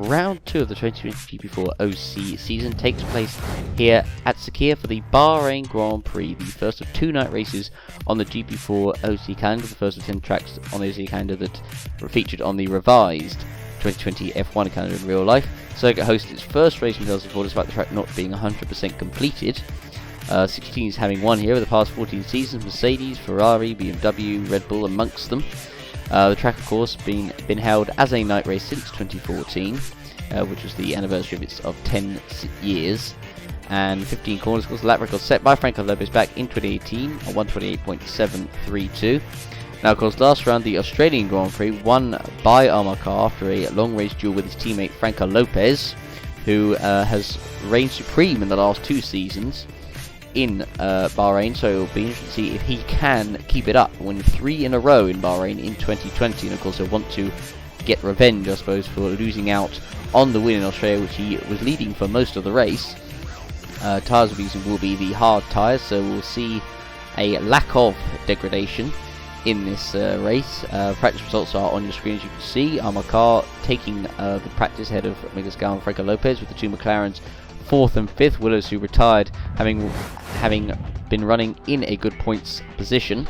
round 2 of the 2020 GP4 OC season takes place here at Sakhir for the Bahrain Grand Prix, the first of 2 night races on the GP4 OC calendar, the first of 10 tracks on the OC calendar that were featured on the revised 2020 F1 calendar in real life. Circuit hosted its first race in 2004 despite the track not being 100% completed. 16 is having won here over the past 14 seasons: Mercedes, Ferrari, BMW, Red Bull amongst them. The track, of course, been held as a night race since 2014, which was the anniversary of 10 years, and 15 corners. Of course, the lap record set by Franco Lopez back in 2018 on 128.732. Now, of course, last round, the Australian Grand Prix won by Amar Khan after a long race duel with his teammate Franco Lopez, who has reigned supreme in the last 2 seasons in Bahrain, so it'll be interesting to see if he can keep it up, win 3 in a row in Bahrain in 2020, and of course he'll want to get revenge, I suppose, for losing out on the win in Australia, which he was leading for most of the race. Tyres will be the hard tyres, so we'll see a lack of degradation in this race. Practice results are on your screen, as you can see. Amar Khan taking the practice ahead of Miguel Gasly and Franco Lopez, with the 2 McLarens 4th and 5th. Willows, who retired, having been running in a good points position.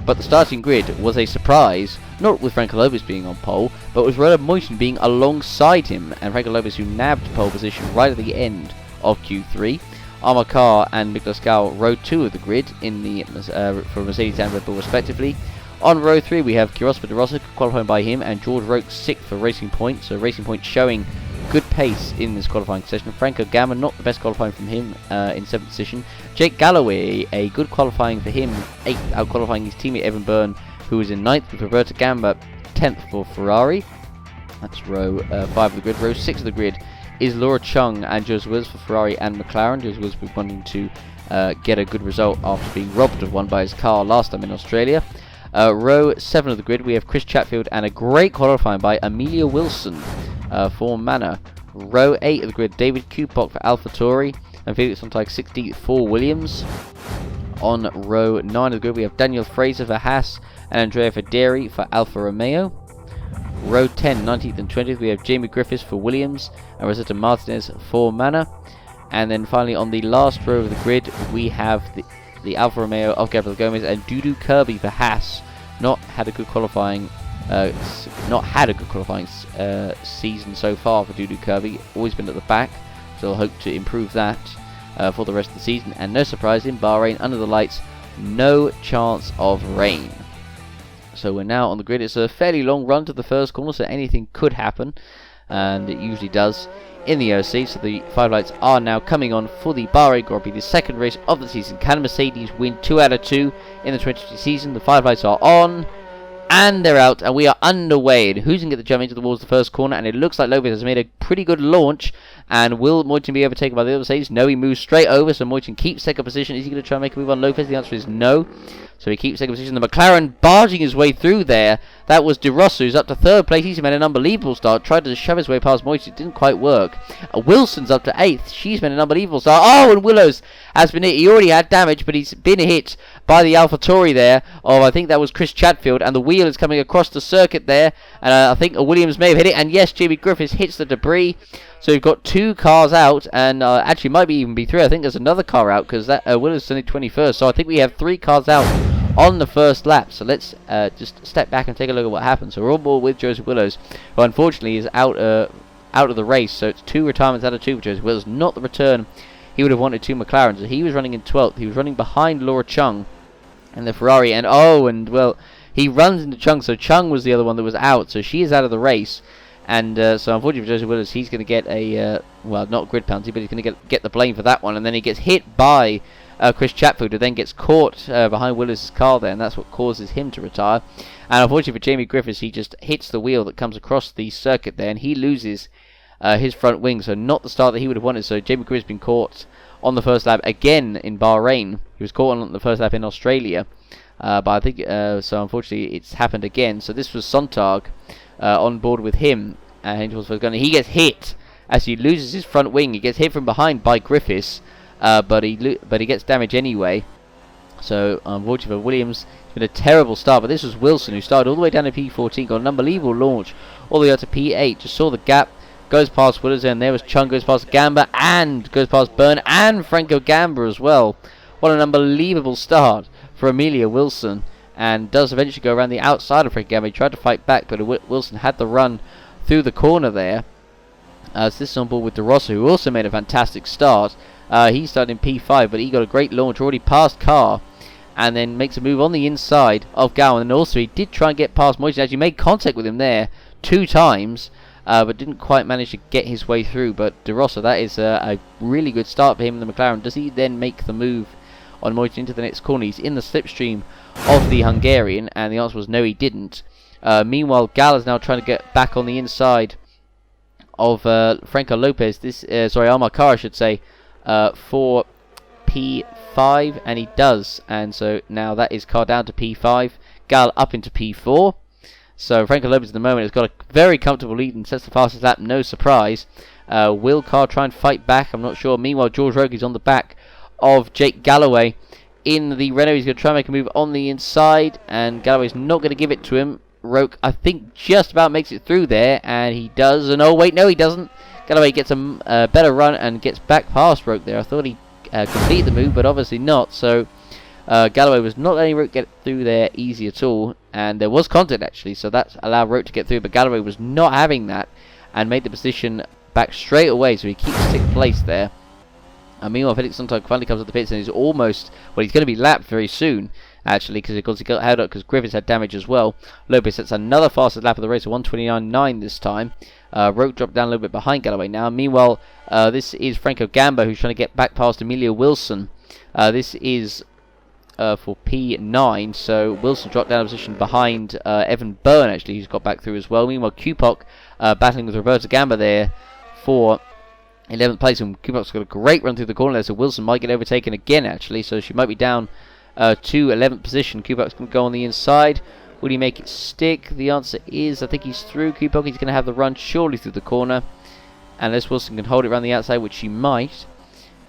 But the starting grid was a surprise, not with Franco Lopez being on pole, but with Roland Moyton being alongside him, and Franco Lopez, who nabbed pole position right at the end of Q3. Amar Khan and Miguel Gasly row 2 of the grid in the for Mercedes and Red Bull respectively. On row 3 we have Quiroz de Rosa qualifying by him, and George Roque 6th for Racing Point, so Racing Point showing good pace in this qualifying session. Franco Gamma, not the best qualifying from him, in 7th position. Jake Galloway, a good qualifying for him, 8th, out qualifying his teammate Evan Byrne, who was in 9th, with Roberto Gamba 10th for Ferrari. That's row 5 of the grid. Row 6 of the grid is Laura Chung and Joseph Wills for Ferrari and McLaren. Joseph Wills been wanting to get a good result after being robbed of one by his car last time in Australia. Row 7 of the grid we have Chris Chatfield and a great qualifying by Amelia Wilson for Manor. Row 8 of the grid, David Kupok for AlphaTauri and Felix Sontag 16th for Williams. On row 9 of the grid we have Daniel Fraser for Haas and Andrea Federi for Alfa Romeo. Row 10, 19th and 20th we have Jamie Griffiths for Williams and Rosetta Martinez for Manor. And then finally on the last row of the grid we have the Alfa Romeo of Gabriel Gomez and Dudu Kirby for Haas. Not had a good qualifying season so far for Dudu Kirby, always been at the back, so I'll hope to improve that for the rest of the season. And no surprise, in Bahrain, under the lights, no chance of rain. So we're now on the grid. It's a fairly long run to the first corner, so anything could happen, and it usually does in the OC. So the 5 lights are now coming on for the Bahrain Grand Prix, the second race of the season. Can Mercedes win 2 out of 2 in the 2020 season? The 5 lights are on, and they're out, and we are underway. And who's going to get the jump into towards the first corner? And it looks like Lopez has made a pretty good launch. And will Moyton be overtaken by the other Mercedes? No, he moves straight over, so Moyton keeps second position. Is he going to try and make a move on Lopez? The answer is no. So he keeps second position. The McLaren barging his way through there. That was De Rosso, who's up to 3rd place. He's made an unbelievable start. Tried to shove his way past Moyton. It didn't quite work. Wilson's up to 8th. She's made an unbelievable start. Oh, and Willows has been hit. He already had damage, but he's been hit by the AlphaTauri there. Oh, I think that was Chris Chatfield. And the wheel is coming across the circuit there. And I think Williams may have hit it. And yes, Jamie Griffiths hits the debris. So we've got 2 cars out, and actually might even be 3. I think there's another car out because that Willows is only 21st. So I think we have 3 cars out on the first lap. So let's just step back and take a look at what happened. So we're on board with Joseph Willows, who unfortunately is out of the race. So it's 2 retirements out of 2 for Joseph Willows. Not the return he would have wanted to McLaren. So he was running in 12th. He was running behind Laura Chung and the Ferrari. And well, he runs into Chung. So Chung was the other one that was out. So she is out of the race. And so unfortunately for Joseph Willows, he's going to get a, well, not grid penalty, but he's going to get the blame for that one. And then he gets hit by Chris Chatfield, who then gets caught behind Willis' car there, and that's what causes him to retire. And unfortunately for Jamie Griffiths, he just hits the wheel that comes across the circuit there, and he loses his front wing, so not the start that he would have wanted. So Jamie Griffiths has been caught on the first lap again in Bahrain. He was caught on the first lap in Australia, but I think, so unfortunately it's happened again. So this was Sontag on board with him, and he gets hit as he loses his front wing. He gets hit from behind by Griffiths, but he gets damage anyway. So unfortunately for Williams, it's been a terrible start. But this was Wilson, who started all the way down to P14, got an unbelievable launch all the way up to P8. Just saw the gap, goes past Willers, and there was Chung, goes past Gamba, and goes past Byrne, and Franco Gamba as well. What an unbelievable start for Amelia Wilson, and does eventually go around the outside of Franco Gamba. He tried to fight back, but Wilson had the run through the corner there. So this is on board with De Rossa, who also made a fantastic start. He started in P5, but he got a great launch, already past Carr, and then makes a move on the inside of Gowan. And also he did try and get past Moyes. Actually made contact with him there 2 times, but didn't quite manage to get his way through. But De Rossa, that is a really good start for him in the McLaren. Does he then make the move on Moyes into the next corner? He's in the slipstream of the Hungarian, and the answer was no, he didn't. Meanwhile, Gal is now trying to get back on the inside of Franco Lopez. Amar Carr, I should say, for P5, and he does. And so now that is Carr down to P5, Gal up into P4. So Franco Lopez at the moment has got a very comfortable lead and sets the fastest lap, no surprise. Will Carr try and fight back? I'm not sure. Meanwhile, George Rogue is on the back of Jake Galloway in the Renault. He's going to try and make a move on the inside, and Galloway's not going to give it to him. Roque, I think, just about makes it through there, and he does. And oh wait, no, he doesn't. Galloway gets a better run and gets back past Roque there. I thought he completed the move, but obviously not. So Galloway was not letting Roque get through there easy at all, and there was contact actually, so that allowed Roque to get through, but Galloway was not having that and made the position back straight away, so he keeps 6th place there. And meanwhile, Felix Sontag finally comes up the pits, and he's almost, well, he's going to be lapped very soon, actually, because he got held up because Griffiths had damage as well. Lopez sets another fastest lap of the race, a 1:29.9 this time. Roque dropped down a little bit behind Galloway now. Meanwhile, this is Franco Gamba, who's trying to get back past Amelia Wilson. This is for P9, so Wilson dropped down a position behind Evan Byrne, actually, who's got back through as well. Meanwhile, Kupok battling with Roberta Gamba there for 11th place, and Kupok's got a great run through the corner there, so Wilson might get overtaken again, actually, so she might be down to 11th position. Kupok's going to go on the inside. Will he make it stick? The answer is, I think he's through. Kupok, he's going to have the run surely through the corner, unless Wilson can hold it around the outside, which she might,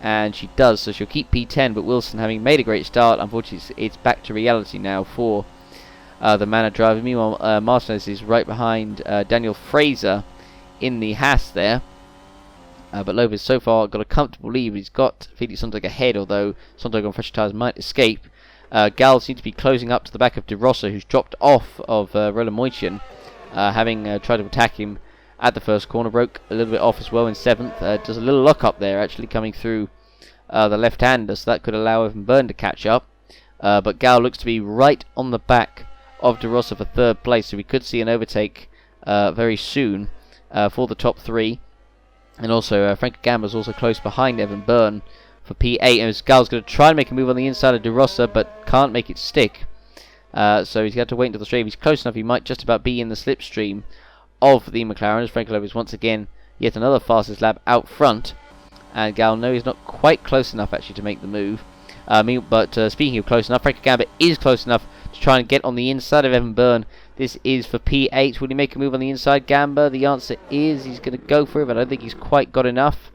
and she does, so she'll keep P10, but Wilson, having made a great start, unfortunately it's back to reality now for the Manor driver. Meanwhile, Martinez is right behind Daniel Fraser in the Haas there. But Lopez so far got a comfortable lead. He's got Felix Sontag ahead, although Sontag on fresher tyres might escape. Gal seems to be closing up to the back of De Rossa, who's dropped off of Roland Moitian, having tried to attack him at the first corner. Broke a little bit off as well in 7th. Does a little lock up there, actually, coming through the left-hander, so that could allow Evan Byrne to catch up. But Gal looks to be right on the back of De Rossa for 3rd place, so we could see an overtake very soon for the top 3. And also, Franco Gamba's also close behind Evan Byrne for P8. And Gal's going to try and make a move on the inside of De Rossa, but can't make it stick. So he's got to wait until the straight. If he's close enough, he might just about be in the slipstream of the McLaren. As Franco Lopez once again, yet another fastest lap out front. And Gal, no, he's not quite close enough actually to make the move. Speaking of close enough, Franco Gamba is close enough to try and get on the inside of Evan Byrne. This is for P8. Will he make a move on the inside, Gamba? The answer is he's going to go for it, but I don't think he's quite got enough.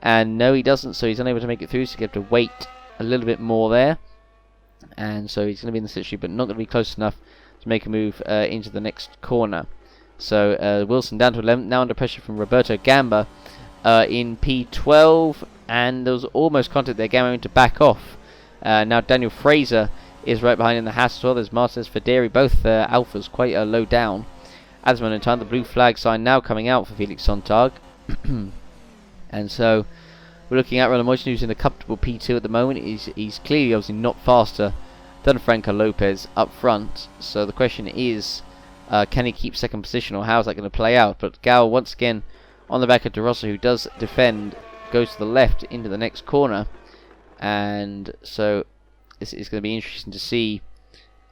And no, he doesn't, so he's unable to make it through, so he's going to have to wait a little bit more there. And so he's going to be in the slipstream, but not going to be close enough to make a move into the next corner. So Wilson down to 11th, now under pressure from Roberto Gamba in P12. And there was almost contact there. Gamba to back off. Now Daniel Fraser is right behind in the Haas as well. There's Martinez Federi, both Alphas quite low down. At the moment in time, the blue flag sign now coming out for Felix Sontag. And so we're looking at Roland Moitian, who's in a comfortable P2 at the moment. He's clearly obviously not faster than Franco Lopez up front. So the question is, can he keep 2nd position, or how is that going to play out? But Gal once again on the back of De Rossa, who does defend, goes to the left into the next corner. And so this is going to be interesting to see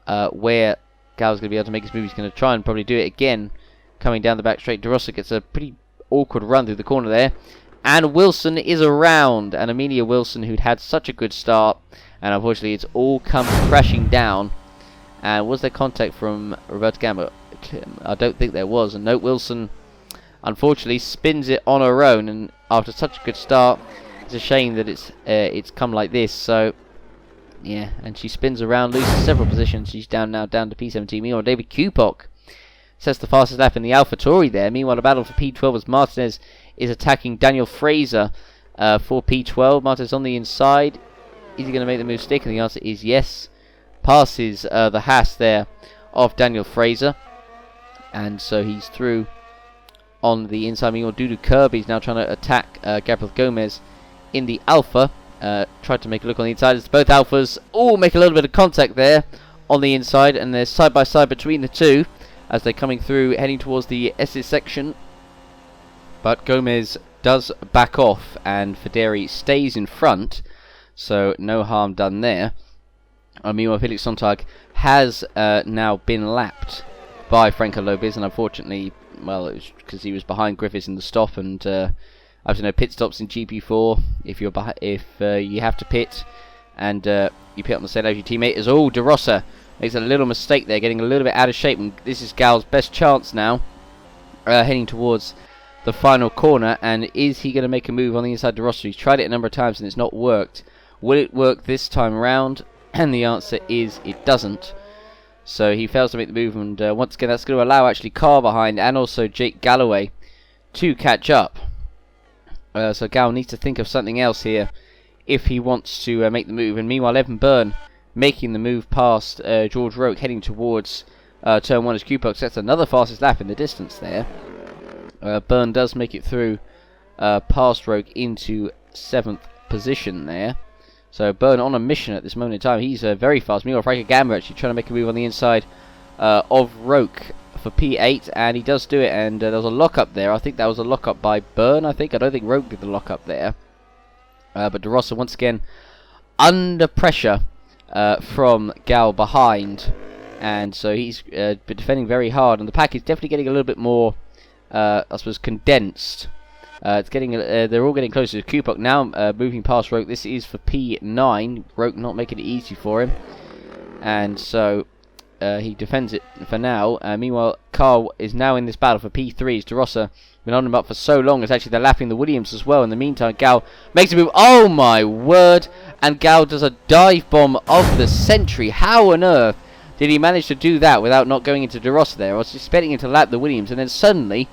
where Gal's going to be able to make his move. He's going to try and probably do it again, coming down the back straight. De Rossa gets a pretty awkward run through the corner there. And Wilson is around. And Amelia Wilson, who'd had such a good start, and unfortunately it's all come crashing down. And was there contact from Roberta Gamba? I don't think there was. And note, Wilson unfortunately spins it on her own, and after such a good start, it's a shame that it's come like this. So yeah, and she spins around, loses several positions. She's down to P17. Meanwhile, David Kupok sets the fastest lap in the AlphaTauri there. Meanwhile, the battle for P12 as Martinez is attacking Daniel Fraser for P12. Martinez on the inside. Is he going to make the move stick? And the answer is yes. Passes the Haas there of Daniel Fraser. And so he's through on the inside. Meanwhile, Dudu Kirby's now trying to attack Gabriel Gomez in the Alpha. Tried to make a look on the inside. It's both Alphas all make a little bit of contact there on the inside, and they're side by side between the two as they're coming through, heading towards the S's section. But Gomez does back off, and Federi stays in front, so no harm done there. Meanwhile, Felix Sontag has now been lapped by Franco Lopez, and unfortunately, well, it was because he was behind Griffiths in the stop, and as you know, pit stops in GP4, if you have to pit, and you pit on the same as your teammate, is De Rossa makes a little mistake there, getting a little bit out of shape, and this is Gal's best chance now, heading towards the final corner. And is he going to make a move on the inside? De Rossa, he's tried it a number of times and it's not worked. Will it work this time around? And the answer is it doesn't. So he fails to make the move, and once again that's going to allow actually Carr behind and also Jake Galloway to catch up. So Gal needs to think of something else here if he wants to make the move. And meanwhile, Evan Byrne making the move past George Roke, heading towards turn 1 as Q-Puck sets another fastest lap in the distance there. Byrne does make it through past Roke into 7th position there. So Byrne on a mission at this moment in time. He's very fast. Meanwhile, Franco Gamba actually trying to make a move on the inside of Roke for P8, and he does do it, and there was a lock-up there. I think that was a lock-up by Byrne, I don't think Roke did the lock-up there. But De Rossa once again under pressure from Gal behind, and so he's been defending very hard, and the pack is definitely getting a little bit more, I suppose, condensed. It's getting they're all getting closer to Kupok now, moving past Roke. This is for P9. Roke not making it easy for him, and so he defends it for now. Meanwhile, Carl is now in this battle for P3. As De Rossa been on him up for so long, as actually they're lapping the Williams as well. In the meantime, Gal makes a move. Oh my word! And Gal does a dive bomb of the century. How on earth did he manage to do that without not going into De Rossa there? I was expecting him to lap the Williams, and then suddenly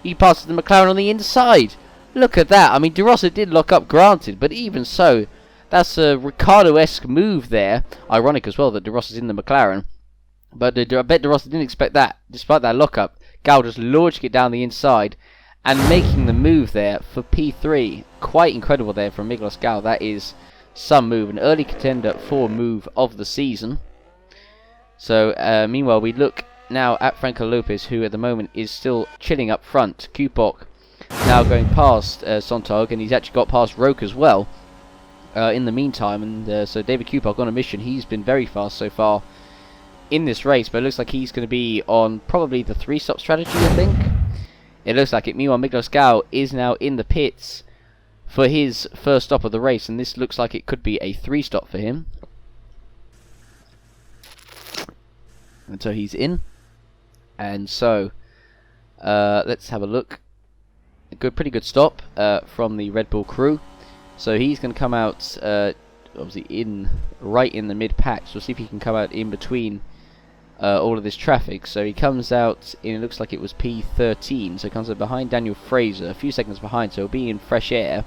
he passes the McLaren on the inside. Look at that. I mean, De Rossa did lock up, granted, but even so, that's a Ricciardo-esque move there. Ironic as well that De Rossa's in the McLaren. But I bet De Rossa didn't expect that. Despite that lockup, Gal just launching it down the inside and making the move there for P3. Quite incredible there from Miglos Gal. That is some move. An early contender for move of the season. So, meanwhile, we look now at Franco Lopez, who at the moment is still chilling up front. Kupok now going past Sontag, and he's actually got past Roke as well in the meantime. And so David Kupok on a mission. He's been very fast so far in this race, but it looks like he's going to be on probably the 3-stop strategy, I think. It looks like it. Meanwhile, Miglos Gal is now in the pits for his first stop of the race, and this looks like it could be a 3-stop for him. And so he's in. And so let's have a look. Pretty good stop from the Red Bull crew. So he's going to come out obviously right in the mid pack. So we'll see if he can come out in between all of this traffic. So he comes out in, it looks like it was P13. So he comes out behind Daniel Fraser, a few seconds behind. So he'll be in fresh air,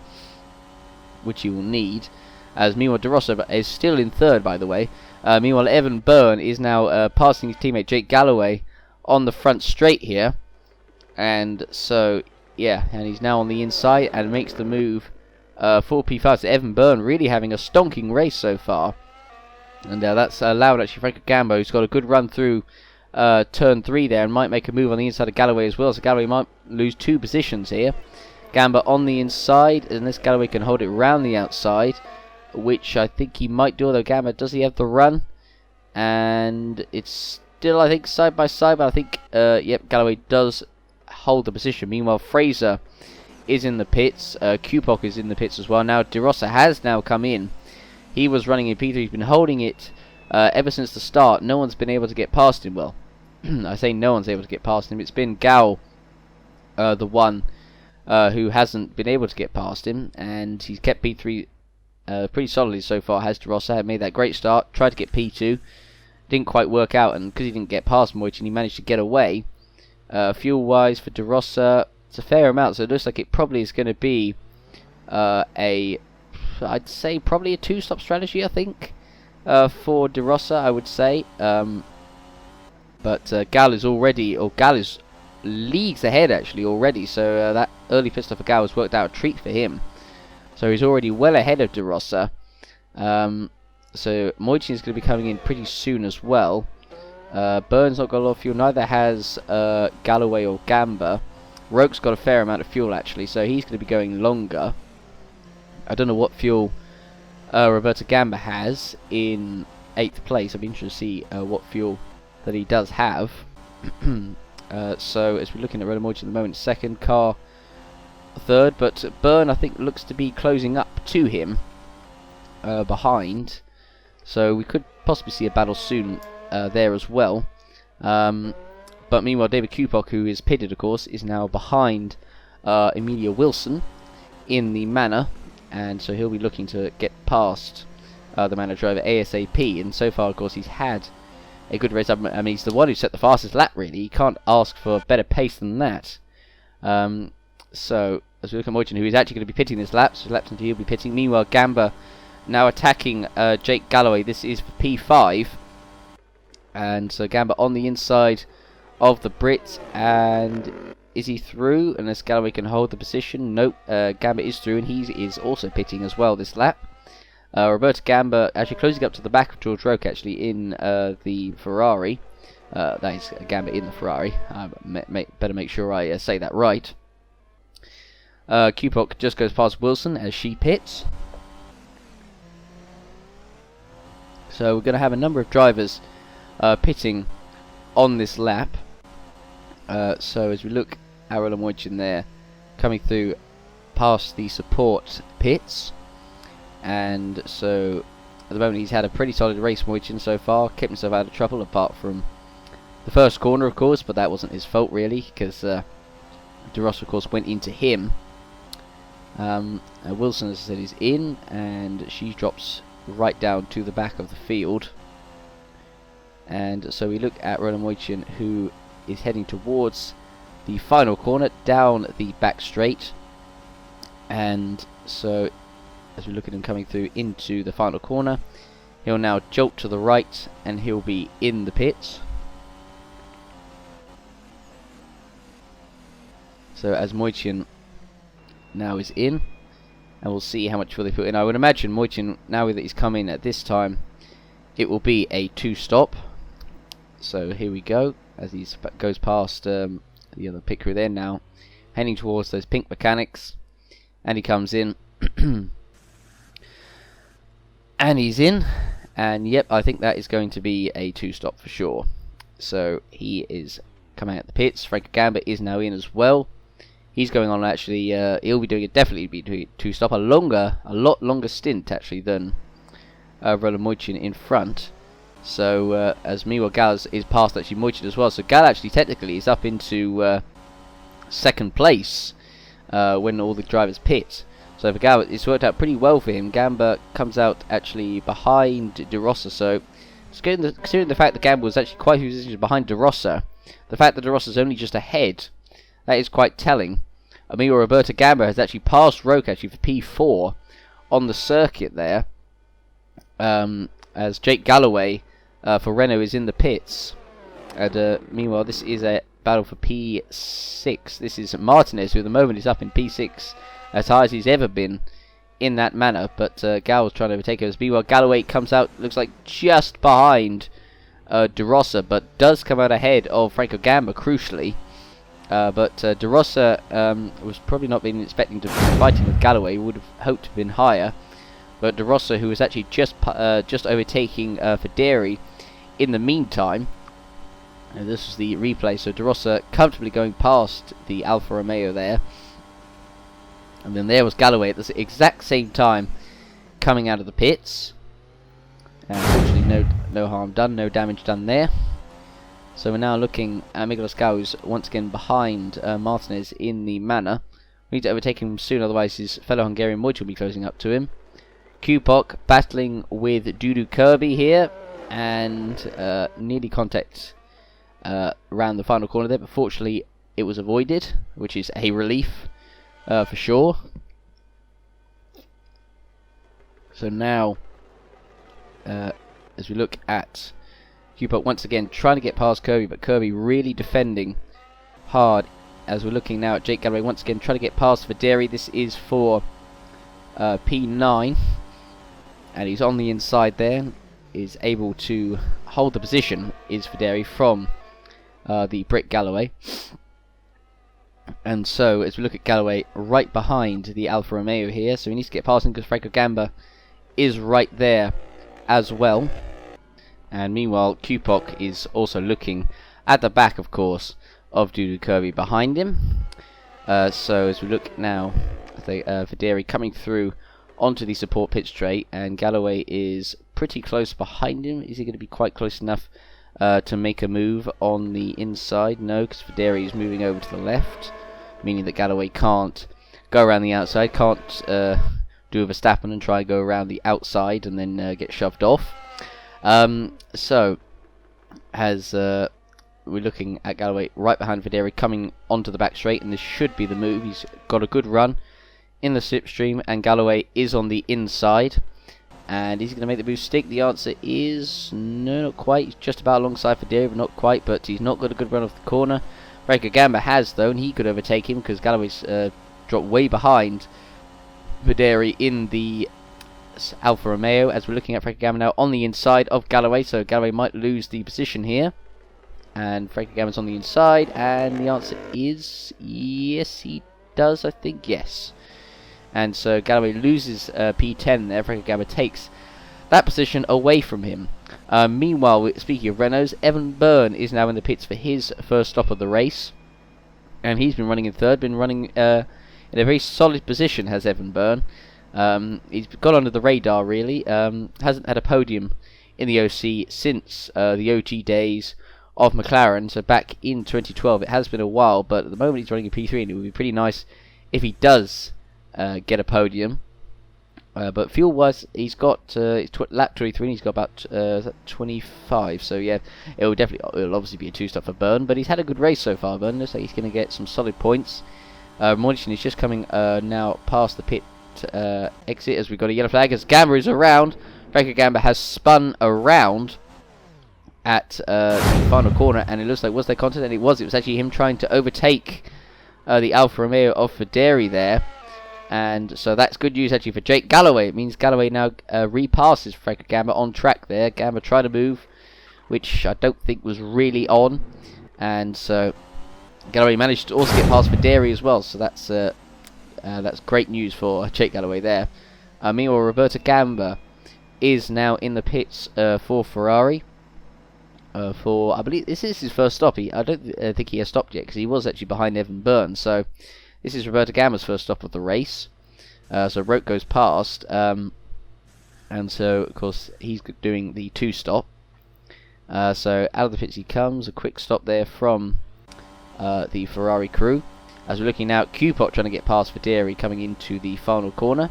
which he will need. As meanwhile, De Rossa is still in third, by the way. Meanwhile, Evan Byrne is now passing his teammate Jake Galloway on the front straight here. And so, yeah, and he's now on the inside and makes the move for P5. So Evan Byrne really having a stonking race so far. And that's allowed actually Franco Gambo, who's got a good run through turn 3 there, and might make a move on the inside of Galloway as well. So Galloway might lose 2 positions here. Gamba on the inside, unless Galloway can hold it round the outside, which I think he might do, although Gamba, does he have the run? And it's still, I think, side by side, but I think, yep, Galloway does hold the position. Meanwhile, Fraser is in the pits. Kupok is in the pits as well. Now, De Rossa has now come in. He was running in P3. He's been holding it ever since the start. No one's been able to get past him. Well, I say no one's able to get past him. It's been Gal, the one who hasn't been able to get past him. And he's kept P3 pretty solidly so far. Has De Rossa made that great start. Tried to get P2. Didn't quite work out. And because he didn't get past Moitin, he managed to get away. Fuel-wise for De Rosa, it's a fair amount, so it looks like it probably is going to be I'd say probably a 2-stop strategy, I think, for De Rosa, I would say. But Gal is leagues ahead actually already, so that early pit stop for Gal has worked out a treat for him. So he's already well ahead of De Rosa. So Moichin is going to be coming in pretty soon as well. Byrne's not got a lot of fuel, neither has Galloway or Gamba. Roke's got a fair amount of fuel actually, so he's going to be going longer. I don't know what fuel Roberto Gamba has in 8th place. I'd be interested to see what fuel that he does have. So as we're looking at Moichin at the moment, 2nd, Car 3rd, but Byrne I think looks to be closing up to him behind. So we could possibly see a battle soon there as well. But meanwhile, David Kupok, who is pitted, of course, is now behind Emilia Wilson in the Manor, and so he'll be looking to get past the Manor driver ASAP. And so far, of course, he's had a good race. I mean, he's the one who set the fastest lap, really. You can't ask for better pace than that. So, as we look at Moichin, who is actually going to be pitting this lap, so laps into he'll be pitting. Meanwhile, Gamba now attacking Jake Galloway. This is for P5. And so Gamba on the inside of the Brit, and is he through? Unless Galloway can hold the position. Nope, Gamba is through, and he is also pitting as well this lap. Roberto Gamba actually closing up to the back of George Roque actually in the Ferrari. That is Gamba in the Ferrari. Better make sure I say that right. Kupok just goes past Wilson as she pits. So we're going to have a number of drivers pitting on this lap. So as we look at Moichin there, coming through past the support pits. And so at the moment he's had a pretty solid race, Moichin, so far. Kept himself out of trouble apart from the first corner, of course, but that wasn't his fault really, because De Rosa, of course, went into him. Wilson, as I said, is in, and she drops right down to the back of the field. And so we look at Roland Moichin, who is heading towards the final corner down the back straight. And so as we look at him coming through into the final corner, he'll now jolt to the right and he'll be in the pits. So as Moichin now is in, and we'll see how much fuel they put in. I would imagine Moichin, now that he's come in at this time, it will be a 2-stop. So here we go, as he goes past the other pit crew there now, heading towards those pink mechanics, and he comes in, and he's in, and yep, I think that is going to be a 2-stop for sure. So he is coming out the pits. Franco Gamba is now in as well. He's going on actually, he'll be doing it, definitely be doing 2-stop, a lot longer stint actually than Roland Moichin in front. So as meanwhile Gal is past actually Moichin as well, so Gal actually technically is up into 2nd place when all the drivers pit. So for Gal, it's worked out pretty well for him. Gamba comes out actually behind De Rosa, so considering the fact that Gamba was actually quite a few positions behind De Rosa, the fact that De Rosa is only just ahead, that is quite telling. Amigo Roberto Gamba has actually passed Roque actually for P4 on the circuit there, as Jake Galloway for Renault is in the pits. And meanwhile, this is a battle for P6. This is Martinez, who at the moment is up in P6, as high as he's ever been in that manner. But Gal was trying to overtake us. Meanwhile, Galloway comes out, looks like just behind De Rosa, but does come out ahead of Franco Gamba, crucially. But De Rosa was probably not been expecting to be fighting with Galloway. Would have hoped to have been higher. But De Rosa, who was actually just overtaking Federi in the meantime. And this was the replay. So De Rosa comfortably going past the Alfa Romeo there. And then there was Galloway at the exact same time coming out of the pits. And unfortunately no harm done, no damage done there. So we're now looking at Miguel Oscar, who's once again behind Martinez in the manor. We need to overtake him soon, otherwise his fellow Hungarian Moich will be closing up to him. Kupok battling with Dudu Kirby here, and nearly contact around the final corner there, but fortunately it was avoided, which is a relief for sure. So now, as we look at Q-Pop once again trying to get past Kirby, but Kirby really defending hard. As we're looking now at Jake Galloway once again trying to get past Videri. This is for P9, and he's on the inside there, is able to hold the position, is Videri from the Brick Galloway. And so as we look at Galloway right behind the Alfa Romeo here, so he needs to get past him because Franco Gamba is right there as well. And meanwhile Q-Pop is also looking at the back, of course, of Dudu Kirby behind him. So as we look now at Videri coming through onto the support pit straight, and Galloway is pretty close behind him. Is he going to be quite close enough to make a move on the inside? No, because Videri is moving over to the left, meaning that Galloway can't go around the outside, can't do a Verstappen and try and go around the outside and then get shoved off. So as we're looking at Galloway right behind Videri coming onto the back straight, and this should be the move. He's got a good run in the slipstream, and Galloway is on the inside. And is he going to make the move stick? The answer is no, not quite. He's just about alongside Videri, but not quite. But he's not got a good run off the corner. Franco Gamba has, though, and he could overtake him because Galloway's dropped way behind Videri in the Alfa Romeo. As we're looking at Franco Gamba now on the inside of Galloway, so Galloway might lose the position here. And Franco Gamba's on the inside, and the answer is yes, he does, I think, yes. And so Galloway loses P10 there. Franco Gamba takes that position away from him. Meanwhile, speaking of Renaults, Evan Byrne is now in the pits for his first stop of the race. And he's been running in third, been running in a very solid position, has Evan Byrne. He's got under the radar, really. Hasn't had a podium in the OC since the OG days of McLaren, so back in 2012. It has been a while, but at the moment he's running a P3, and it would be pretty nice if he does get a podium. But fuel-wise, he's got lap 23, and he's got about 25. So yeah, it'll obviously be a two-stop for Byrne, but he's had a good race so far. Byrne looks like he's going to get some solid points. Mornington is just coming now past the pit exit as we've got a yellow flag as Gamba is around. Franco Gamba has spun around at the final corner, and it looks like, was there contact? And it was actually him trying to overtake the Alfa Romeo of Videri there. And so that's good news actually for Jake Galloway. It means Galloway now repasses Franco Gamba on track there. Gamba tried to move, which I don't think was really on, and so Galloway managed to also get past Videri as well. So that's great news for Jake Galloway there. Meanwhile, Roberto Gamba is now in the pits for Ferrari. I believe this is his first stop. I don't think he has stopped yet because he was actually behind Evan Byrne. So this is Roberto Gamba's first stop of the race. So Roke goes past, and so of course he's doing the two-stop. So out of the pits he comes. A quick stop there from the Ferrari crew. As we're looking now at Q-Pop trying to get past Videri coming into the final corner.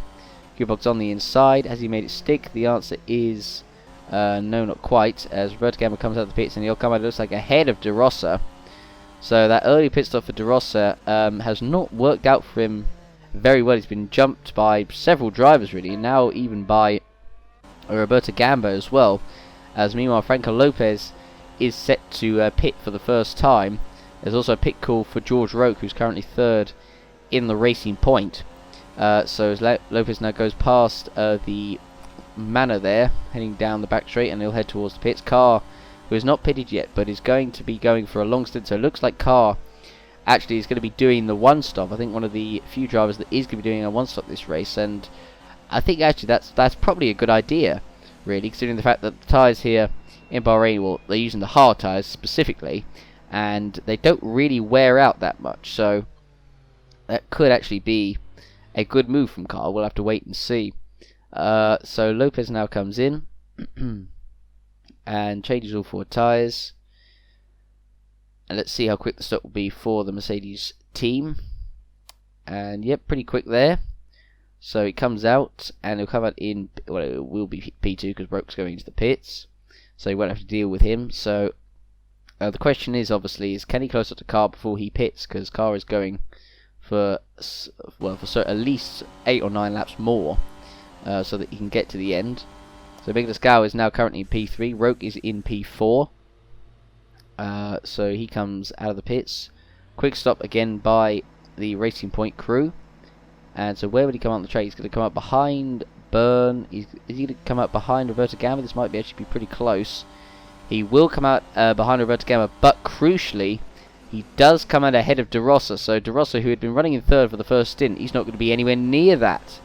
Q-Pop's on the inside. Has he made it stick? The answer is no, not quite. As Roberto Gamba comes out of the pits, and he'll come out, it looks like, ahead of De Rosa. So that early pit stop for De Rosa has not worked out for him very well. He's been jumped by several drivers, really, and now even by Roberto Gamba as well. As meanwhile, Franco Lopez is set to pit for the first time. There's also a pit call for George Roque, who's currently third in the Racing Point. So as Lopez now goes past the Manor there, heading down the back straight, and he'll head towards the pits. Carr, who is not pitted yet, but is going to be going for a long stint. So it looks like Carr actually is going to be doing the one stop. I think one of the few drivers that is going to be doing a one stop this race, and I think actually that's probably a good idea, really, considering the fact that the tyres here in Bahrain, well, they're using the hard tyres specifically, and they don't really wear out that much. So that could actually be a good move from Carr. We'll have to wait and see. So Lopez now comes in and changes all four tyres. And let's see how quick the stop will be for the Mercedes team. And yep, pretty quick there. So he comes out, and he'll come out in, well, it will be P2 because Roke's going into the pits. So he won't have to deal with him. So The question is, obviously, can he close up the car before he pits? Because car is going for, at least 8 or 9 laps more, so that he can get to the end. So Big Lascaux is now currently in P3. Roke is in P4. So he comes out of the pits. Quick stop again by the Racing Point crew. And so where would he come on the track? He's going to come up behind Byrne. Is he going to come out behind Roberto Gamma? This might actually be pretty close. He will come out behind Roberto Gamma, but crucially, he does come out ahead of De Rossa. So De Rossa, who had been running in third for the first stint, he's not going to be anywhere near that.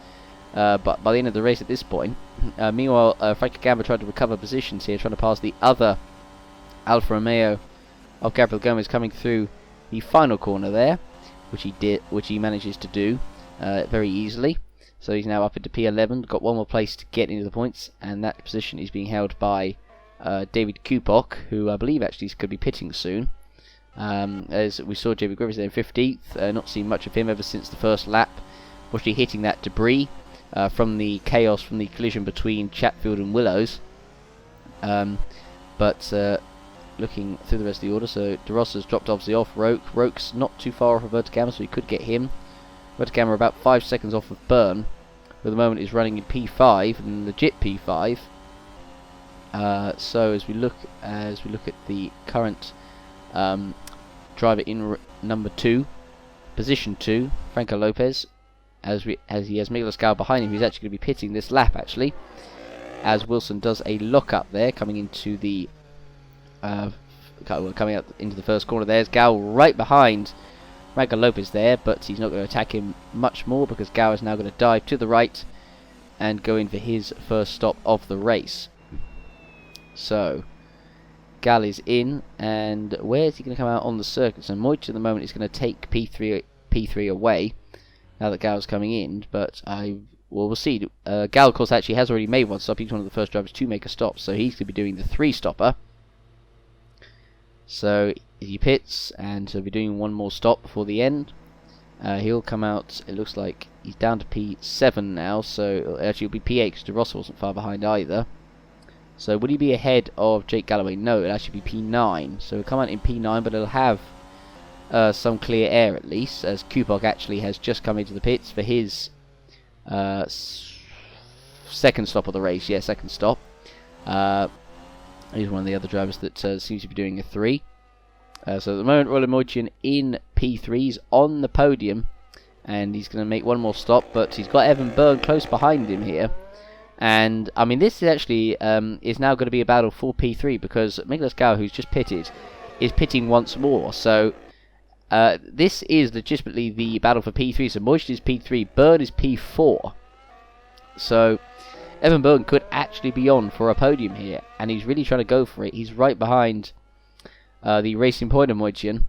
But by the end of the race at this point. Meanwhile, Franco Gamma tried to recover positions here, trying to pass the other Alfa Romeo of Gabriel Gomez coming through the final corner there, which he manages to do very easily. So he's now up into P11, got one more place to get into the points, and that position is being held by David Kupok, who I believe actually could be pitting soon. As we saw, JB Griffiths there in 15th, not seen much of him ever since the first lap, actually hitting that debris from the chaos from the collision between Chatfield and Willows. But looking through the rest of the order, so De Rossa's dropped obviously off Roke. Roke's not too far off of Roberto Gamma, so he could get him. Roberto Gamma about 5 seconds off of Byrne, who at the moment is running in P5 and legit P5. So as we look at the current driver in number 2, position 2, Franco Lopez, as he has Miguel Lascaux behind him, he's actually going to be pitting this lap actually, as Wilson does a lock up there, coming into the coming out into the first corner. There's Gal right behind Franco Lopez there, but he's not going to attack him much more because Gal is now going to dive to the right and go in for his first stop of the race. So Gal is in, and where is he going to come out on the circuit? So Moich at the moment is going to take P3 away now that Gal's coming in, but we'll see. Gal, of course, actually has already made one stop. He's one of the first drivers to make a stop, so he's going to be doing the 3-stopper. So he pits, and he'll be doing one more stop before the end. He'll come out, it looks like he's down to P7 now, so actually it'll be P8 because De Rossa wasn't far behind either. So would he be ahead of Jake Galloway? No, it'll actually be P9. So he'll come out in P9, but it'll have some clear air at least, as Kupok actually has just come into the pits for his second stop of the race. Yeah, second stop. He's one of the other drivers that seems to be doing a 3. So at the moment, Roland Moichin in P3, he's on the podium, and he's going to make one more stop, but he's got Evan Byrne close behind him here. And, I mean, this is actually is now going to be a battle for P3, because Miguel Lascaux, who's just pitted, is pitting once more. So this is legitimately the battle for P3. So Moichin is P3, Byrne is P4. So Evan Byrne could actually be on for a podium here, and he's really trying to go for it. He's right behind the Racing Point of Moichin,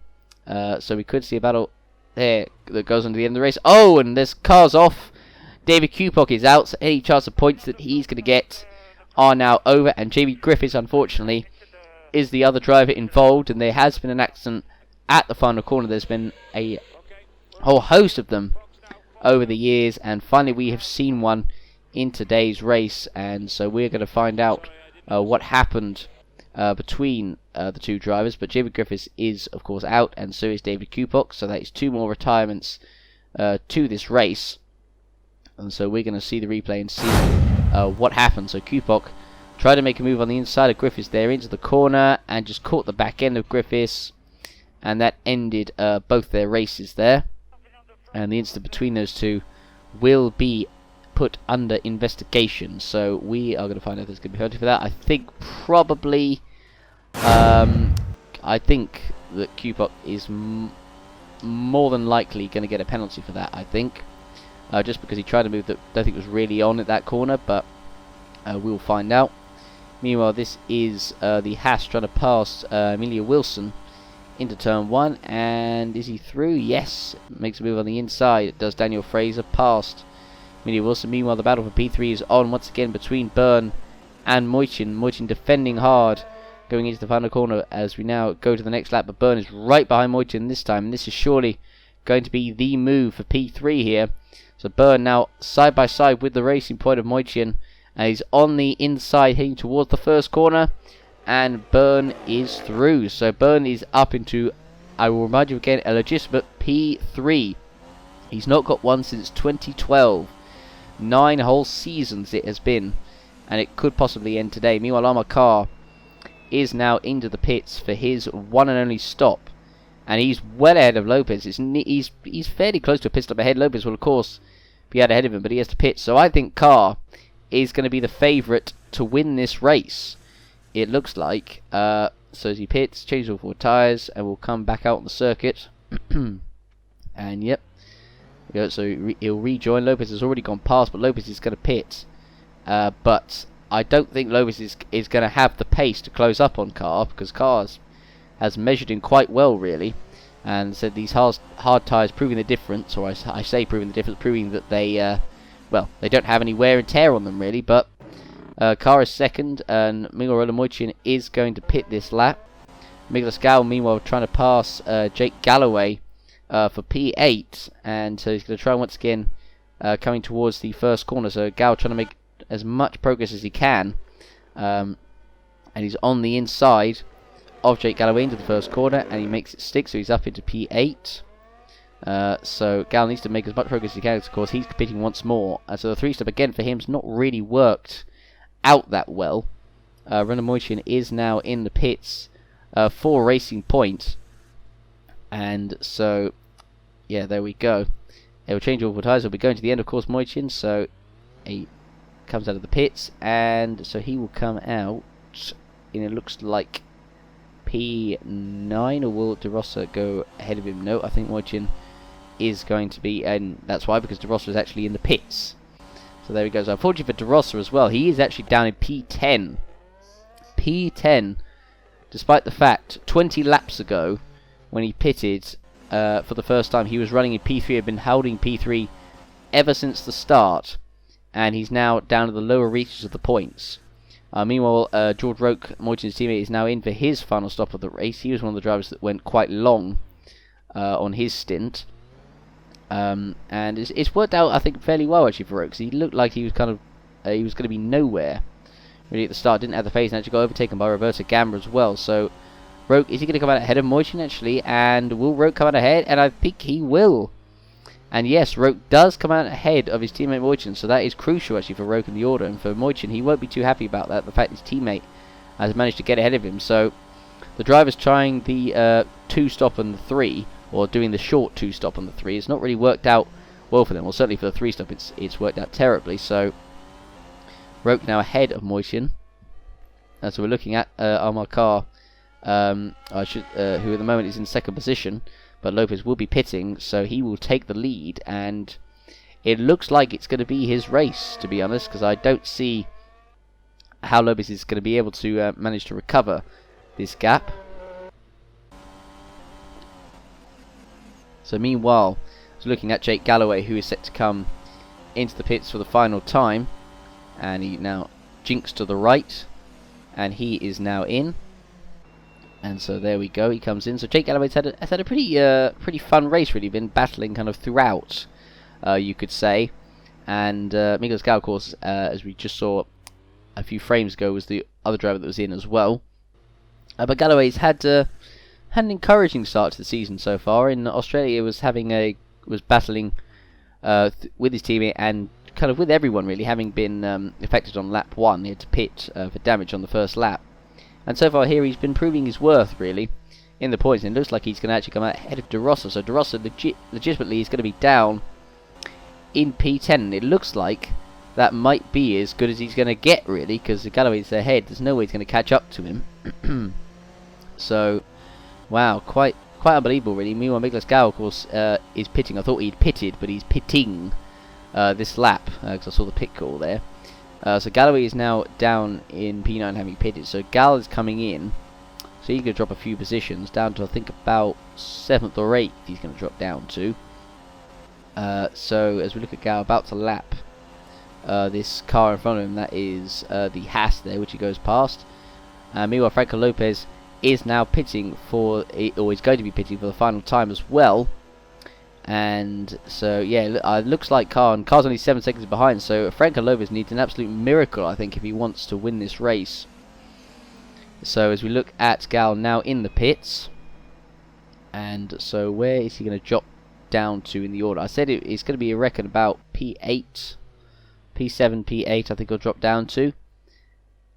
so we could see a battle there that goes on to the end of the race. Oh, and there's cars off. David Kupok is out, so any chance of points that he's going to get are now over, and Jamie Griffiths, unfortunately, is the other driver involved, and there has been an accident at the final corner. There's been a whole host of them over the years, and finally we have seen one in today's race, and so we're going to find out what happened between the two drivers. But David Griffiths is of course out, and so is David Kupok, so that is 2 more retirements to this race, and so we're going to see the replay and see what happened. So Kupok tried to make a move on the inside of Griffiths there into the corner and just caught the back end of Griffiths, and that ended both their races there, and the incident between those two will be put under investigation, so we are going to find out if there's going to be penalty for that. I think probably I think that Kupok is more than likely going to get a penalty for that, I think, just because he tried a move that I don't think was really on at that corner, but we'll find out. Meanwhile, this is the Haas trying to pass Amelia Wilson into turn 1, and is he through? Yes, makes a move on the inside. It does Daniel Fraser past Amelia Wilson. Meanwhile, the battle for P3 is on once again between Byrne and Moichin. Moichin defending hard going into the final corner as we now go to the next lap, but Byrne is right behind Moichin this time, and this is surely going to be the move for P3 here. So Byrne now side by side with the Racing Point of Moichin, and he's on the inside heading towards the first corner. and Byrne is through. So Byrne is up into, I will remind you again, a legitimate P3. He's not got one since 2012. 9 whole seasons it has been, and it could possibly end today. Meanwhile, Armour Car is now into the pits for his one and only stop, and he's well ahead of Lopez. He's fairly close to a pit stop ahead. Lopez will of course be out ahead of him, but he has to pit. So I think Carr is going to be the favourite to win this race, it looks like. So as he pits, changes all 4 tyres, and will come back out on the circuit. And yep, so he'll rejoin. Lopez has already gone past, but Lopez is going to pit. But I don't think Lopez is going to have the pace to close up on Carr, because Carr has measured him quite well, really. And said these hard tyres proving the difference, or I say proving the difference, proving that they, well, they don't have any wear and tear on them, really. But Carr is second, and Miguel Rolomoichin is going to pit this lap. Miguel Escal, meanwhile, trying to pass Jake Galloway for P8, and so he's going to try once again coming towards the first corner. So Gal trying to make as much progress as he can, and he's on the inside of Jake Galloway into the first corner, and he makes it stick, so he's up into P8. So Gal needs to make as much progress as he can, because of course he's competing once more. So the 3-stop again for him has not really worked out that well. Rolomoichin is now in the pits for Racing Point, and so yeah, there we go. It will change all 4 tyres. We'll be going to the end, of course, Moichin, so he comes out of the pits, and so he will come out in, it looks like, P9, or will De Rossa go ahead of him? No, I think Moichin is going to be, and that's why, because De Rossa is actually in the pits. So there he goes. Unfortunately for De Rossa as well, he is actually down in P10. P10, despite the fact 20 laps ago, when he pitted for the first time, he was running in P3, had been holding P3 ever since the start, and he's now down to the lower reaches of the points. Meanwhile, George Roque, Moichin's teammate, is now in for his final stop of the race. He was one of the drivers that went quite long on his stint. And it's worked out, I think, fairly well, actually, for Roque, because he looked like he was kind of, he was going to be nowhere, really, at the start. Didn't have the pace, and actually got overtaken by Roberto Gamba as well. So, Roque, is he going to come out ahead of Moichin, actually? And will Roque come out ahead? And I think he will. And yes, Roque does come out ahead of his teammate Moichin, so that is crucial actually for Roque in the order. And for Moichin, he won't be too happy about that, the fact his teammate has managed to get ahead of him. So the driver's trying the 2-stop and the 3, or doing the short 2-stop on the 3. It's not really worked out well for them. Well, certainly for the 3-stop, it's worked out terribly. So Roque now ahead of Moichin. So we're looking at Armour Car, who at the moment is in second position. But Lopez will be pitting, so he will take the lead, and it looks like it's going to be his race, to be honest, because I don't see how Lopez is going to be able to manage to recover this gap. So meanwhile, I was looking at Jake Galloway, who is set to come into the pits for the final time, and he now jinks to the right, and he is now in. And so there we go, he comes in. So Jake Galloway's had a pretty fun race, really. Been battling kind of throughout, you could say. And Miguel Escal, of course, as we just saw a few frames ago, was the other driver that was in as well. But Galloway's had an encouraging start to the season so far. In Australia, was battling with his teammate and kind of with everyone, really, having been affected on lap 1. He had to pit for damage on the first lap. And so far here, he's been proving his worth, really, in the points. And it looks like he's going to actually come out ahead of De Rossa. So De Rossa legitimately is going to be down in P10. And it looks like that might be as good as he's going to get, really, because Galloway's ahead. There's no way he's going to catch up to him. So, wow, quite unbelievable, really. Meanwhile, Miguel Escal, of course, is pitting. I thought he'd pitted, but he's pitting this lap, because I saw the pit call there. So Galloway is now down in P9 having pitted. So Gal is coming in. So he's going to drop a few positions down to, I think, about 7th or 8th he's going to drop down to. So as we look at Gal about to lap this car in front of him, that is the Haas there, which he goes past. Meanwhile, Franco Lopez is now pitting for, or is going to be pitting for the final time as well. And so, yeah, it looks like Car's only 7 seconds behind, so Franco Lopez needs an absolute miracle, I think, if he wants to win this race. So as we look at Gal now in the pits, and so where is he going to drop down to in the order? I said it's going to be, I reckon, about P8, P7, P8 I think he'll drop down to.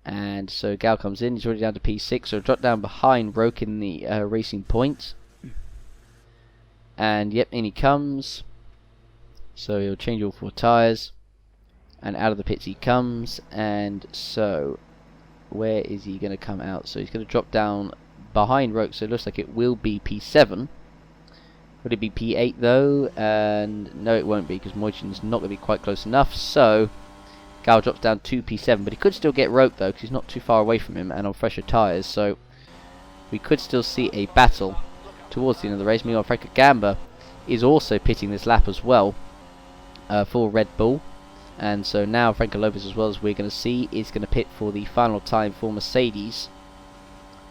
And so Gal comes in, he's already down to P6, so drop down behind Roke in the racing point. And yep, in he comes. So he'll change all 4 tyres. And out of the pits he comes. And so, where is he going to come out? So he's going to drop down behind Roke, so it looks like it will be P7. Would it be P8 though? And no, it won't be, because Moichin's not going to be quite close enough. So Gal drops down to P7, but he could still get Roke though, because he's not too far away from him and on fresher tyres. So we could still see a battle towards the end of the race. Meanwhile, Franco Gamba is also pitting this lap as well for Red Bull. And so now Franco Lopez, as well as we're going to see, is going to pit for the final time for Mercedes.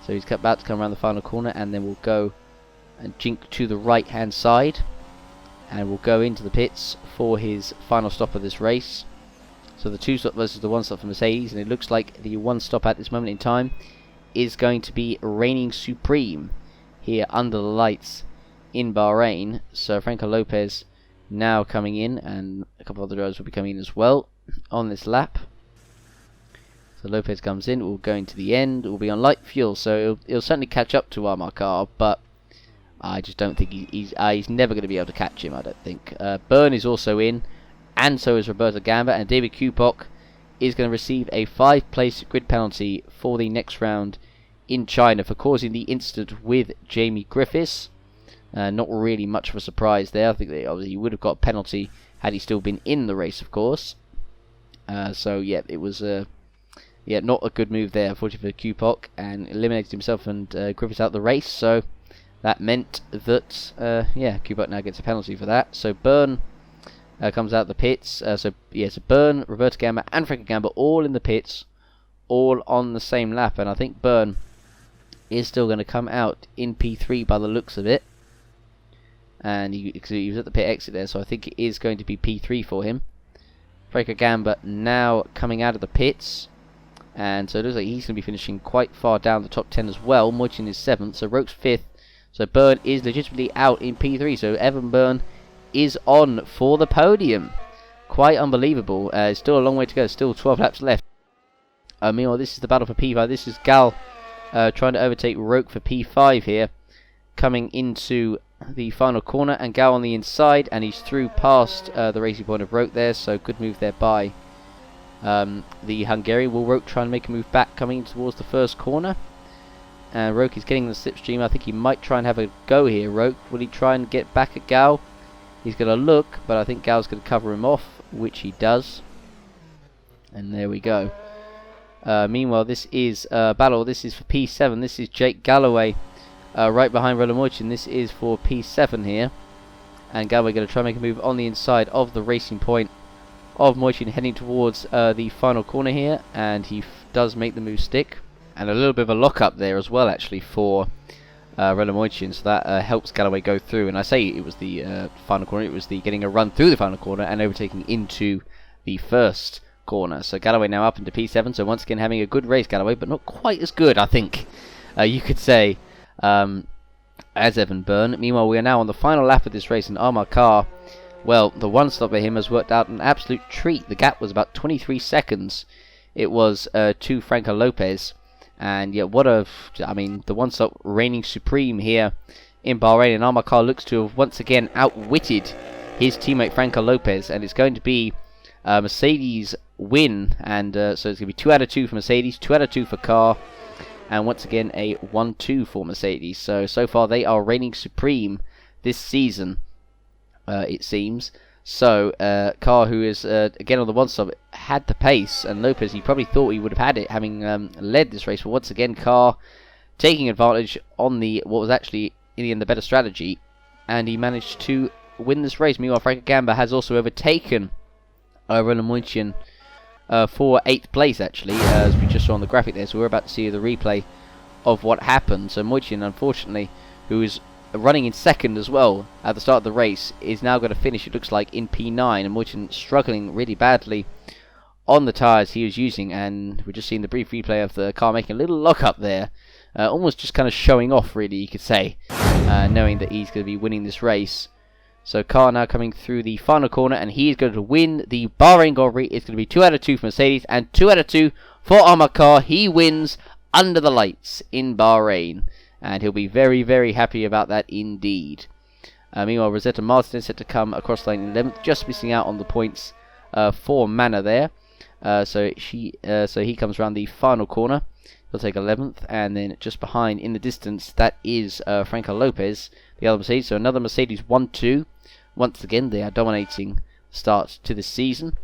So he's about to come around the final corner, and then we'll go and jink to the right hand side, and we'll go into the pits for his final stop of this race. So the 2 stop versus the 1 stop for Mercedes, and it looks like the 1 stop at this moment in time is going to be reigning supreme here under the lights in Bahrain. So Franco Lopez now coming in, and a couple of other drivers will be coming in as well on this lap. So Lopez comes in, we'll go into the end, we'll be on light fuel, so he'll certainly catch up to Amar Kar, but I just don't think he's never going to be able to catch him, I don't think. Byrne is also in, and so is Roberto Gamba, and David Kupok is going to receive a 5-place grid penalty for the next round in China for causing the incident with Jamie Griffiths. Not really much of a surprise there. I think obviously he would have got a penalty had he still been in the race, of course. So yeah, it was not a good move there, unfortunately for Kupok, and eliminated himself and Griffiths out of the race. So that meant that Kupok now gets a penalty for that. So Byrne comes out of the pits. So Byrne, Roberto Gamba, and Franco Gamba all in the pits, all on the same lap, and I think Byrne is still going to come out in P3 by the looks of it. And he was at the pit exit there, so I think it is going to be P3 for him. Franco Gamba now coming out of the pits, and so it looks like he's going to be finishing quite far down the top 10 as well. Moichin is 7th, so Roke's 5th. So Byrne is legitimately out in P3, so Evan Byrne is on for the podium. Quite unbelievable. Still a long way to go, still 12 laps left. Meanwhile, this is the battle for P5. This is Gal trying to overtake Roke for P5 here, coming into the final corner, and Gal on the inside, and he's through past the racing point of Roke there, so good move there by the Hungarian. Will Roke try and make a move back coming in towards the first corner? And Roke is getting the slipstream. I think he might try and have a go here. Roke, will he try and get back at Gal? He's going to look, but I think Gal's going to cover him off, which he does. And there we go. Meanwhile, this is battle. This is for P7. This is Jake Galloway right behind Roland Moichin. This is for P7 here. And Galloway going to try and make a move on the inside of the racing point of Moichin, heading towards the final corner here. And he does make the move stick. And a little bit of a lock-up there as well, actually, for Roland Moichin. So that helps Galloway go through. And I say it was the final corner. It was the getting a run through the final corner and overtaking into the first corner. So Galloway now up into P7. So once again having a good race, Galloway, but not quite as good, I think you could say, as Evan Byrne. Meanwhile, we are now on the final lap of this race, and Amar Kar, well, the one stop for him has worked out an absolute treat. The gap was about 23 seconds. It was to Franco Lopez. And yeah, the one stop reigning supreme here in Bahrain, and Amar Kar looks to have once again outwitted his teammate Franco Lopez, and it's going to be Mercedes win, and so it's going to be 2 out of 2 for Mercedes, 2 out of 2 for Kar, and once again a 1-2 for Mercedes. So far they are reigning supreme this season, it seems. So Kar, who is again on the one stop, had the pace, and Lopez, he probably thought he would have had it, having led this race. But once again, Kar taking advantage on what was actually in the end the better strategy, and he managed to win this race. Meanwhile, Franco Gamba has also overtaken Roland Moichin for 8th place, actually, as we just saw on the graphic there. So we're about to see the replay of what happened. So Moichin, unfortunately, who is running in 2nd as well at the start of the race, is now going to finish, it looks like, in P9, and Moichin struggling really badly on the tyres he was using, and we're just seeing the brief replay of the car making a little lock-up there. Almost just kind of showing off, really, you could say, knowing that he's going to be winning this race. So car now coming through the final corner, and he's going to win the Bahrain Grand Prix. It's going to be 2 out of 2 for Mercedes, and 2 out of 2 for Amar. He wins under the lights in Bahrain, and he'll be very, very happy about that indeed. Meanwhile, Rosetta Martin is set to come across the line in 11th, just missing out on the points for Manor there. So he comes around the final corner. He'll take 11th, and then just behind in the distance, that is Franco Lopez, the other Mercedes. So another Mercedes 1-2. Once again, they are dominating start to this season.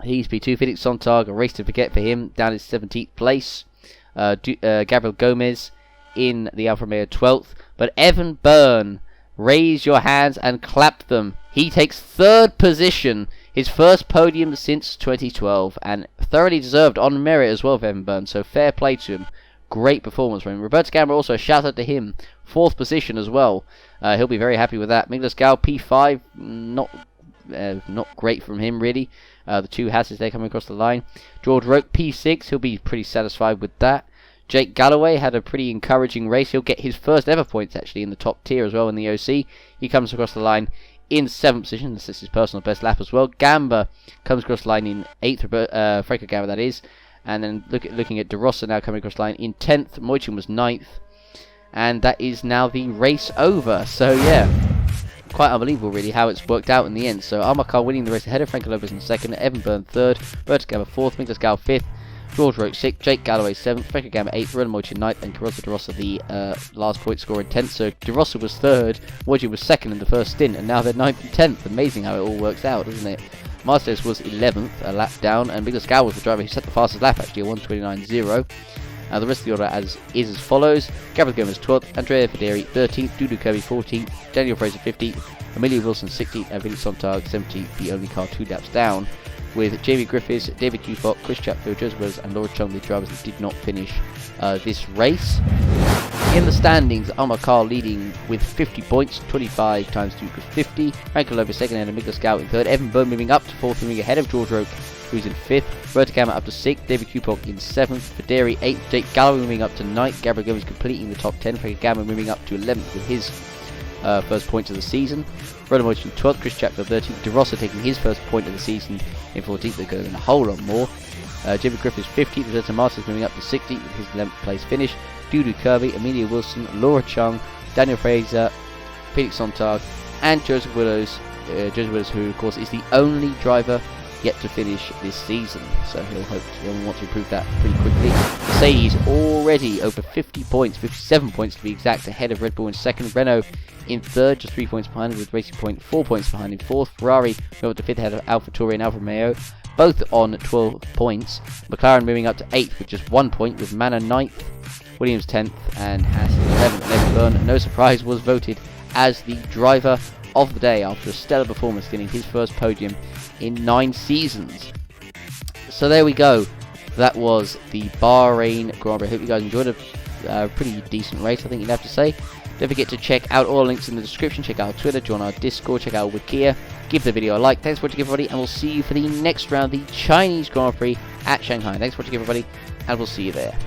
He's P2, Felix Sontag, a race to forget for him, down in 17th place. Gabriel Gomez in the Alfa Romeo 12th. But Evan Byrne, raise your hands and clap them. He takes 3rd position, his first podium since 2012, and thoroughly deserved on merit as well for Evan Byrne, so fair play to him. Great performance from him. Roberto Gamba also, shout out to him, 4th position as well. He'll be very happy with that. Miglas Gal, P5, not great from him really. The 2 Hasses there coming across the line. George Roque, P6, he'll be pretty satisfied with that. Jake Galloway had a pretty encouraging race. He'll get his first ever points actually in the top tier as well in the OC. He comes across the line in 7th position. This is his personal best lap as well. Gamba comes across the line in 8th, Franco Gamba that is. And then looking at De Rossa now coming across the line in 10th. Moichin was 9th. And that is now the race over. So yeah, quite unbelievable really how it's worked out in the end. So Amar winning the race ahead of Franco Lopez in 2nd, Evan Byrne 3rd, Roberto Gamba 4th, Miglas Gal 5th, George Roque 6th, Jake Galloway 7th, Franco Gamba 8th, Ronan Moichin 9th, and Carrozza De Rossa the last point scorer in 10th. So De Rossa was 3rd, Moichin was 2nd in the first stint, and now they're 9th and 10th. Amazing how it all works out, doesn't it? Martinez was 11th, a lap down, and Miglas Gal was the driver who set the fastest lap actually, a 1:29.0. The rest of the order is as follows: Gabriel Gomez 12th, Andrea Federi 13th, Dudu Kirby 14th, Daniel Fraser 15th, Emilio Wilson 16th, and Felix Sontag 17th, the only car 2 laps down, with Jamie Griffiths, David Cufott, Chris Chatfield, Joseph Willis, and Laura Chung, the drivers that did not finish this race. In the standings, Amar Khan leading with 50 points, 25 times 2 equals 50. Franco Lopez 2nd, and Miglas Gal in 3rd. Evan Byrne moving up to 4th, moving ahead of George Roque, who's in 5th. Roberto Gamba up to 6th, David Cupok in 7th, Federi 8th, Jake Galloway moving up to 9th, Gabriel Gomez completing the top 10, Franco Gamba moving up to 11th with his first points of the season. Ronan Moichin 12th, Chris Chatfield 13th, De Rossa taking his first point of the season in 14th. They're going a whole lot more. Jimmy Griffiths 15th, Roberto Martinez moving up to 16th with his 11th place finish. Dudu Kirby, Amelia Wilson, Laura Chung, Daniel Fraser, Felix Sontag, and Joseph Willows, who of course is the only driver yet to finish this season, so he'll want to improve that pretty quickly. Mercedes already over 50 points, 57 points to be exact, ahead of Red Bull in 2nd, Renault in 3rd, just 3 points behind, with Racing Point 4 points behind in 4th, Ferrari moving up to 5th ahead of AlphaTauri and Alfa Romeo, both on 12 points, McLaren moving up to 8th with just 1 point, with Manor 9th, Williams 10th, and Haas 11th. Evan Byrne, no surprise, was voted as the driver of the day after a stellar performance, getting his first podium in 9 seasons. So there we go. That was the Bahrain Grand Prix. I hope you guys enjoyed a pretty decent race, I think you'd have to say. Don't forget to check out all the links in the description. Check out our Twitter, join our Discord, check out Wikia. Give the video a like. Thanks for watching, everybody, and we'll see you for the next round, the Chinese Grand Prix at Shanghai. Thanks for watching, everybody, and we'll see you there.